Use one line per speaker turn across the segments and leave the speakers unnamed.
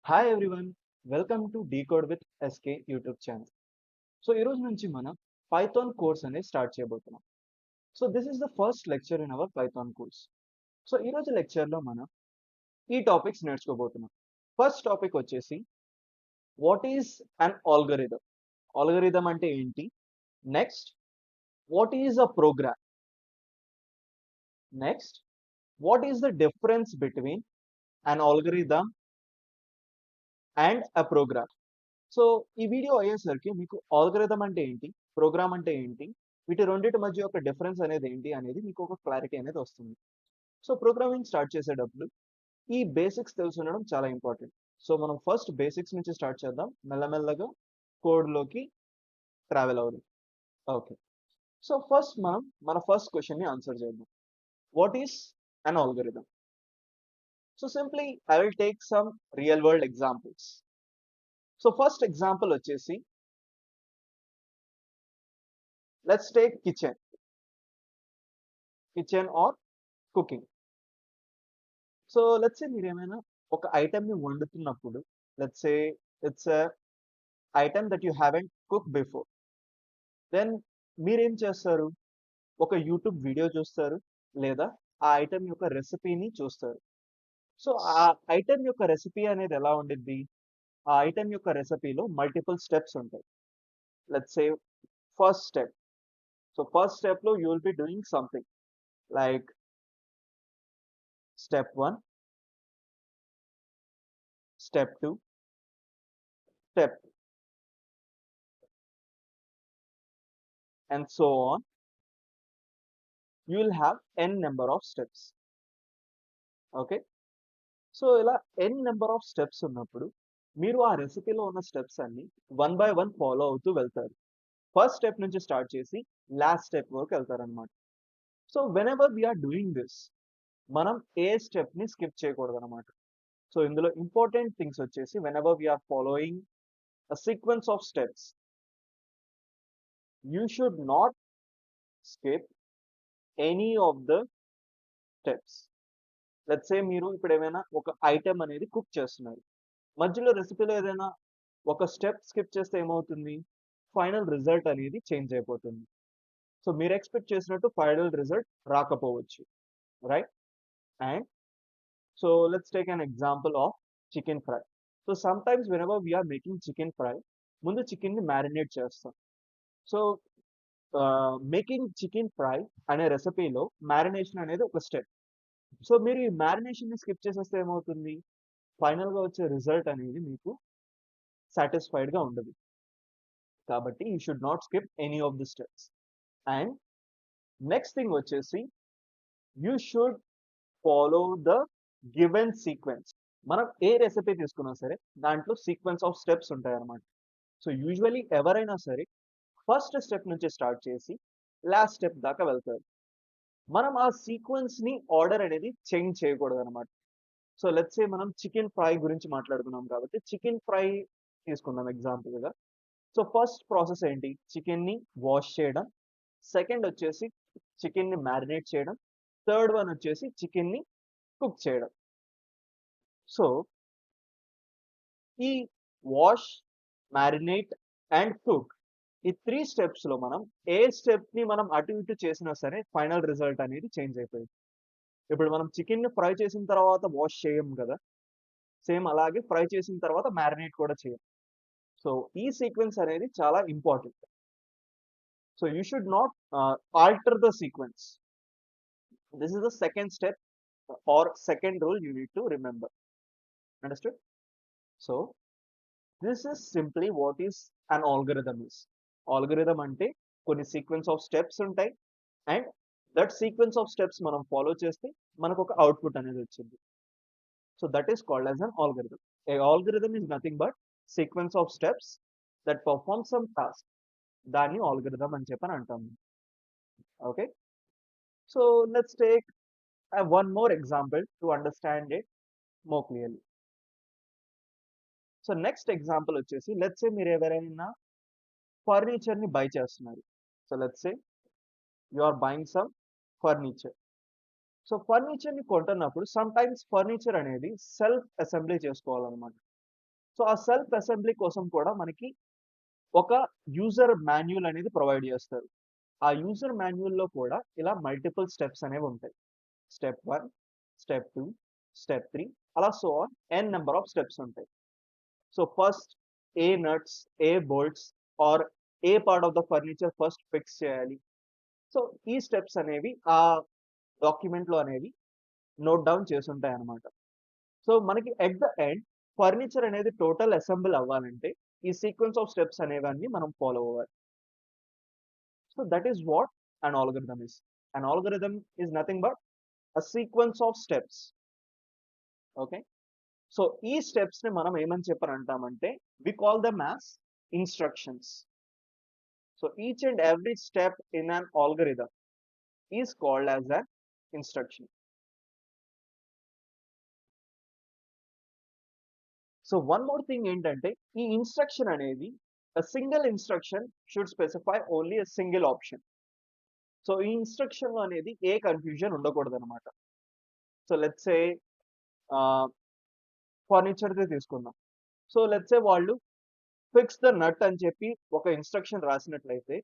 Hi everyone, welcome to decode with SK YouTube channel. So ఈ రోజు నుంచి మనం పైథాన్ కోర్స్ అనేది స్టార్ట్ చేయబోతున్నాం. So this is the first lecture in our Python course. So ఈ రోజు లెక్చర్లో మనం ఈ టాపిక్స్ నేర్చుకోబోతున్నాం. ఫస్ట్ టాపిక్ వచ్చేసి what is an algorithm. Algorithm అంటే ఏంటి? Next, what is a program? Next, what is the difference between an algorithm and a program? So ఈ వీడియో అయ్యేసరికి మీకు ఆల్గరిథం అంటే ఏంటి, ప్రోగ్రామ్ అంటే ఏంటి, వీటి రెండింటి మధ్య యొక్క డిఫరెన్స్ అనేది ఏంటి అనేది మీకు ఒక క్లారిటీ అనేది వస్తుంది. సో ప్రోగ్రామింగ్ స్టార్ట్ చేసేటప్పుడు ఈ బేసిక్స్ తెలిసి ఉండడం చాలా ఇంపార్టెంట్. సో మనం ఫస్ట్ బేసిక్స్ నుంచి స్టార్ట్ చేద్దాం, మెల్లమెల్లగా కోడ్లోకి ట్రావెల్ అవుదాం. ఓకే, సో ఫస్ట్ మనం మన ఫస్ట్ క్వశ్చన్ని ఆన్సర్ చేద్దాం. What is an algorithm? So simply I will take some real world examples. So first example వచ్చేసి let's take kitchen or cooking. So let's say మీరు ఏమైనా ఒక ఐటెంని వండుతున్నప్పుడు, let's say it's item that you haven't cook before, then మీరేం చేస్తారు? ఒక YouTube video చూస్తారు, లేదా ఆ ఐటెం యొక్క రెసిపీని చూస్తారు. సో ఆ ఐటెం యొక్క రెసిపీ అనేది ఎలా ఉండిద్ది? ఆ ఐటెం యొక్క రెసిపీలో మల్టిపుల్ స్టెప్స్ ఉంటాయి. Let's say first step. So first స్టెప్లో you will be doing something like step 1, step 2, step and so on. You will have n number of steps. Okay, so ఇలా n number of steps ఉన్నప్పుడు మీరు ఆ రెసిపీలో ఉన్న steps అన్ని one by one follow అవుతూ వెళ్తారు. First step నుంచి start చేసి లాస్ట్ స్టెప్ వరకు వెళ్తారు అనమాట. So whenever we're doing this, మనం ఏ స్టెప్ ని స్కిప్ చేయకూడదు అనమాట. సో ఇందులో ఇంపార్టెంట్ థింగ్స్ వచ్చేసి whenever we're following a sequence of steps, you should not skip any of the steps. Let's say మీరు ఇప్పుడు ఏమైనా ఒక ఐటెం అనేది కుక్ చేస్తున్నారు, మధ్యలో రెసిపీలో ఏదైనా ఒక స్టెప్ స్కిప్ చేస్తే ఏమవుతుంది? ఫైనల్ రిజల్ట్ అనేది చేంజ్ అయిపోతుంది. సో మీరు ఎక్స్పెక్ట్ చేసినట్టు ఫైనల్ రిజల్ట్ రాకపోవచ్చు, right? And so let's take an example of chicken fry. So sometimes whenever we're making chicken fry, ముందు చికెన్ ని మ్యారినేట్ చేస్తాం. సో మేకింగ్ చికెన్ ఫ్రై అనే రెసిపీలో మ్యారినేషన్ అనేది ఒక స్టెప్. సో మీరు ఈ మ్యారినేషన్ ని స్కిప్ చేసేస్తే ఏమవుతుంది? ఫైనల్ గా వచ్చే రిజల్ట్ అనేది మీకు సాటిస్ఫైడ్ గా ఉండదు. కాబట్టి you should not skip any of the steps. And next thing వచ్చేసి you should follow the given sequence. మనం ఏ రెసిపీ తీసుకున్నా సరే దాంట్లో సీక్వెన్స్ ఆఫ్ స్టెప్స్ ఉంటాయి అన్నమాట. సో యూజువలీ ఎవరైనా సరే ఫస్ట్ స్టెప్ నుంచి స్టార్ట్ చేసి లాస్ట్ స్టెప్ దాకా వెళ్తారు. మనం ఆ సీక్వెన్స్ ని ఆర్డర్ అనేది చేంజ్ చేయకూడదు అనమాట. సో లెట్స్ సే మనం చికెన్ ఫ్రై గురించి మాట్లాడుకున్నాం కాబట్టి చికెన్ ఫ్రై తీసుకుందాం ఎగ్జాంపుల్ గా. సో ఫస్ట్ ప్రాసెస్ ఏంటి? చికెన్ ని వాష్ చేయడం, సెకండ్ వచ్చేసి చికెన్ ని మ్యారినేట్ చేయడం, థర్డ్ వన్ వచ్చేసి చికెన్ ని కుక్ చేయడం. సో ఈ వాష్, మ్యారినేట్ అండ్ కుక్, ఈ 3 స్టెప్స్ లో మనం ఏ స్టెప్ ని మనం అటు ఇటు చేసినా సరే ఫైనల్ రిజల్ట్ అనేది చేంజ్ అయిపోయింది. ఇప్పుడు మనం చికెన్ ని ఫ్రై చేసిన తర్వాత వాష్ చేయం కదా, సేమ్ అలాగే ఫ్రై చేసిన తర్వాత మ్యారినేట్ కూడా చేయం. సో ఈ సీక్వెన్స్ అనేది చాలా important. So you should not alter the sequence. This is the second step or second rule you need to remember. Understood? So this is simply what is an algorithm is. Algorithm అంటే కొన్ని sequence of steps ఉంటాయి, and that sequence of steps మనం follow చేస్తే మనకు ఒక output అనేది వచ్చింది. So that is called as an algorithm. A algorithm is nothing but sequence of steps that perform some task. దాన్ని ఆల్గరిథమ్ అని చెప్పని అంటాము. Okay, so let's take one more example to understand it more clearly. So next example వచ్చేసి let's say మీరు ఎవరైనా furniture ని buy చేస్తున్నారు. So let's say you are buying some furniture. So furniture ని కొంటున్నప్పుడు సమ్ టైమ్స్ ఫర్నిచర్ అనేది self assembly చేసుకోవాలన్నమాట. So ఆ సెల్ఫ్ అసెంబ్లీ కోసం కూడా మనకి ఒక యూజర్ మాన్యువల్ అనేది ప్రొవైడ్ చేస్తారు. ఆ యూజర్ మాన్యువల్‌లో కూడా ఇలా మల్టిపుల్ స్టెప్స్ అనేవి ఉంటాయి. స్టెప్ 1, స్టెప్ 2, స్టెప్ 3 అలా so on n number of steps ఉంటాయి. సో ఫస్ట్ ఏ నట్స్, ఏ బోల్ట్స్ ఆర్ ఏ part of the furniture first fix చేయాలి. సో ఈ స్టెప్స్ అనేవి ఆ డాక్యుమెంట్‌లో అనేవి నోట్ డౌన్ చేసుంటాయన్నమాట. సో మనకి ఎట్ ద ఎండ్ ఫర్నిచర్ అనేది టోటల్ అసెంబుల్ అవ్వాలంటే ఈ సీక్వెన్స్ ఆఫ్ స్టెప్స్ అనేవన్నీ మనం ఫాలో అవ్వాలి. So that is what an algorithm is. An algorithm is nothing but a sequence of steps. Okay. So ఈ steps ని మనం ఏమని చెప్పని అంటామంటే we call them as instructions. So each and every step in an algorithm is called as an instruction. So one more thing ఏంటంటే ఈ instruction అనేది single instruction should specify only a single option. So ఈ instruction లో అనేది ఏ confusion ఉండకూడదు అనమాట. So let's say furniture ది తీసుకుందాం. సో లెట్స్ సే వాళ్ళు ఫిక్స్ ద నట్ అని చెప్పి ఒక ఇన్స్ట్రక్షన్ రాసినట్లయితే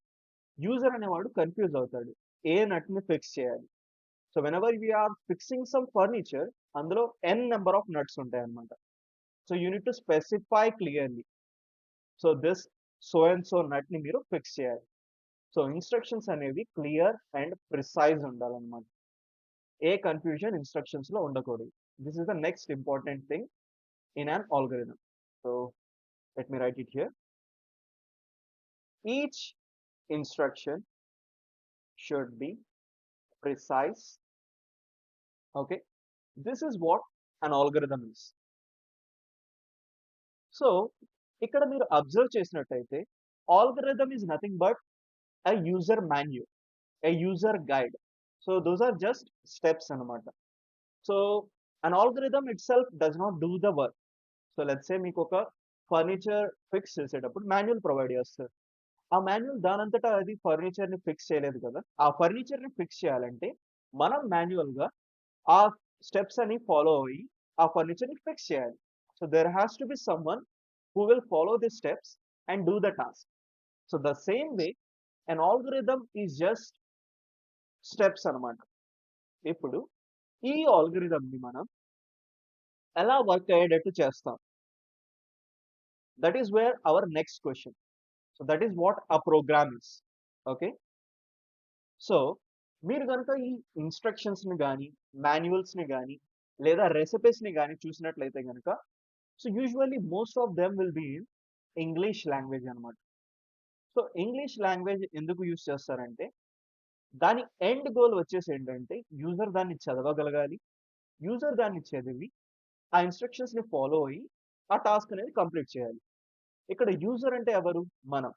యూజర్ అనేవాడు కన్ఫ్యూజ్ అవుతాడు. ఏ నట్ ని ఫిక్స్ చేయాలి. So whenever we are fixing some furniture అందులో n నెంబర్ ఆఫ్ నట్స్ ఉంటాయి అన్నమాట. So you need to specify clearly. So this so and so nut ని మీరు ఫిక్స్ చేయాలి. సో ఇన్స్ట్రక్షన్స్ అనేవి క్లియర్ అండ్ ప్రిసైజ్ ఉండాలన్నమాట. ఏ కన్ఫ్యూజన్ ఇన్స్ట్రక్షన్స్ లో ఉండకూడదు. This is the next important thing in an algorithm. So let me write it here. Each instruction should be precise. Okay. This is what an algorithm is. So, ఇక్కడ మీరు observe చేసినట్టయితే algorithm is nothing but a user manual, a user guide. So, those are just steps అన్నమాట. So, an algorithm itself does not do the work. So, let's say మీకు ఒక furniture fix చేసేటప్పుడు manual provide చేస్తారు. ఆ manual దానంతటా అది furniture ని fix చేయలేదు కదా. ఆ ఫర్నిచర్ ని ఫిక్స్ చేయాలంటే మనం మాన్యువల్ గా ఆ స్టెప్స్ అని ఫాలో అయ్యి ఆ ఫర్నిచర్ ని ఫిక్స్ చేయాలి. So there has to be someone who will follow the steps and do the task. So the same way an algorithm is just steps అన్నమాట. ఇప్పుడు ఈ ఆల్గరిథం ని మనం ఎలా వర్క్ అయ్యేటట్టు చేస్తాం? That is where our next question. So that is what a program is. Okay. So మీరు గనుక ఈ ఇన్స్ట్రక్షన్స్ ని గాని, మాన్యువల్స్ ని గాని, లేదా రెసిపీస్ ని గాని చూసినట్లయితే గనుక so usually most of them will be in English language అన్నమాట. సో ఇంగ్లీష్ లాంగ్వేజ్ ఎందుకు యూజ్ చేస్తారంటే దాని ఎండ్ గోల్ వచ్చేసి ఏంటంటే యూజర్ దాన్ని చదవగలగాలి. యూజర్ దాన్ని చదివి ఆ ఇన్స్ట్రక్షన్స్ ని ఫాలో అయ్యి ఆ టాస్క్ అనేది కంప్లీట్ చేయాలి. ఇక్కడ యూజర్ అంటే ఎవరు? మనం.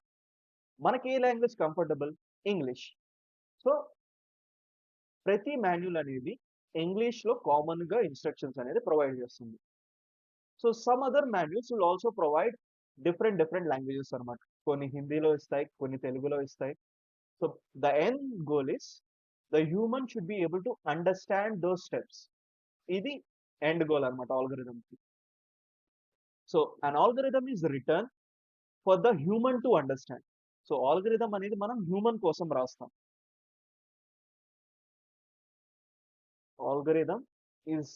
మనకి ఏ లాంగ్వేజ్ కంఫర్టబుల్? ఇంగ్లీష్. సో ప్రతి మాన్యువల్ అనేది ఇంగ్లీష్ లో కామన్ గా ఇన్స్ట్రక్షన్స్ అనేది ప్రొవైడ్ చేస్తుంది. So some other manuals will also provide different languages అన్నమాట. కొన్ని హిందీలో ఇస్తాయి, కొన్ని తెలుగులో ఇస్తాయి. So the end goal is the human should be able to understand those steps. ఇది ఎండ్ గోల్ అన్నమాట ఆల్గరిథం కి. So an algorithm is return for the human to understand. So algorithm అనేది మనం హ్యూమన్ కోసం రాస్తాం. Algorithm is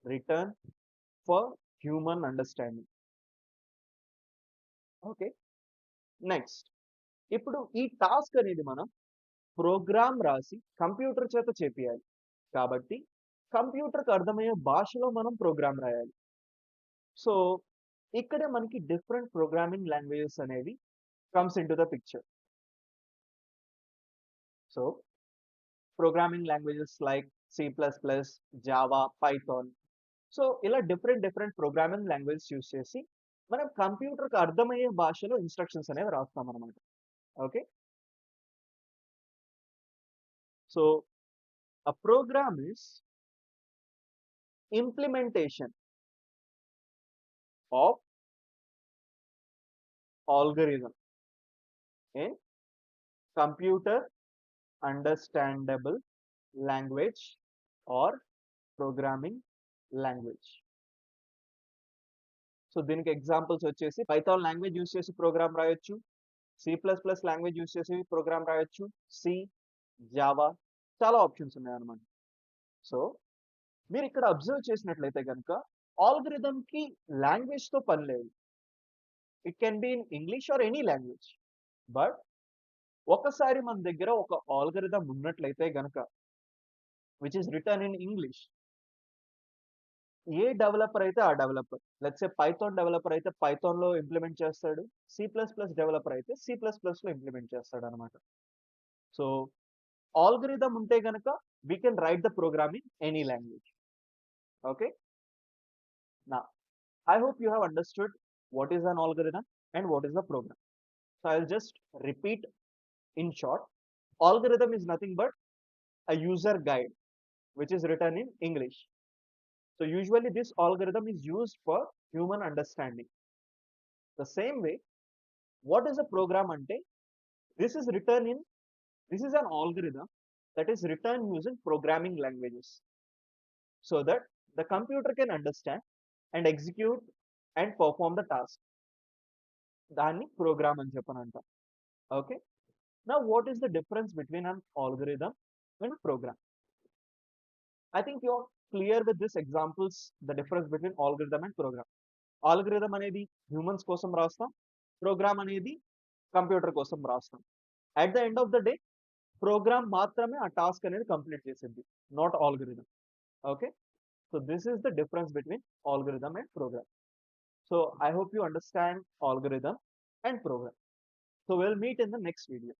written for human understanding. Okay. Next ఇప్పుడు ఈ task అనేది మనం ప్రోగ్రామ్ రాసి కంప్యూటర్ చేత చేపియాలి. కాబట్టి కంప్యూటర్కి అర్థమయ్యే భాషలో మనం ప్రోగ్రామ్ రాయాలి. సో ఇక్కడే మనకి డిఫరెంట్ ప్రోగ్రామింగ్ లాంగ్వేజెస్ అనేవి comes into the picture. So programming languages like C plus plus, Java, Python. So ఇలా డిఫరెంట్ ప్రోగ్రామింగ్ లాంగ్వేజెస్ యూస్ చేసి మనం కంప్యూటర్కి అర్థమయ్యే భాషలో ఇన్స్ట్రక్షన్స్ అనేవి రాస్తాం అనమాట. Okay. So a program is implementation of algorithm in computer understandable language or programming language. So దీనికి ఎగ్జాంపుల్స్ వచ్చేసి పైథాన్ లాంగ్వేజ్ యూస్ చేసి ప్రోగ్రామ్ రాయొచ్చు, C++ లాంగ్వేజ్ యూస్ చేసి ప్రోగ్రామ్ రాయొచ్చు, సి, జావా, చాలా ఆప్షన్స్ ఉన్నాయన్నమాట. సో మీరు ఇక్కడ అబ్జర్వ్ చేసినట్లయితే కనుక ఆల్గరిథమ్ కి లాంగ్వేజ్ తో పని లేదు. It can be in English or any language. But ఒకసారి మన దగ్గర ఒక ఆల్గరిథమ్ ఉన్నట్లయితే గనక which is written in English, a developer అయితే ఆ developer, let's say Python developer అయితే పైథాన్ లో ఇంప్లిమెంట్ చేస్తాడు, C++ డెవలపర్ అయితే C++ లో ఇంప్లిమెంట్ చేస్తాడు అనమాట. సో ఆల్గరిథమ్ ఉంటే గనక we can write the program in any language. Okay, నా I hope you have understood what is an algorithm and what is the program. So I'll just repeat in short. Algorithm is nothing but a user guide which is written in English. So usually this algorithm is used for human understanding. The same way, what is a program ante? This is written in, this is an algorithm that is written using programming languages so that the computer can understand and execute and perform the task. దాన్ని program అని చెప్పనంట. Okay, now what is the difference between an algorithm and a program? I think you're clear with this examples, the difference between algorithm and program. Algorithm అనేది humans కోసం రాస్తాం, program అనేది computer కోసం రాస్తాం. At the end of the day program మాత్రమే ఆ task అనేది complete చేసింది, not algorithm. Okay, so this is the difference between algorithm and program. So I hope you understand algorithm and program. So we'll meet in the next video.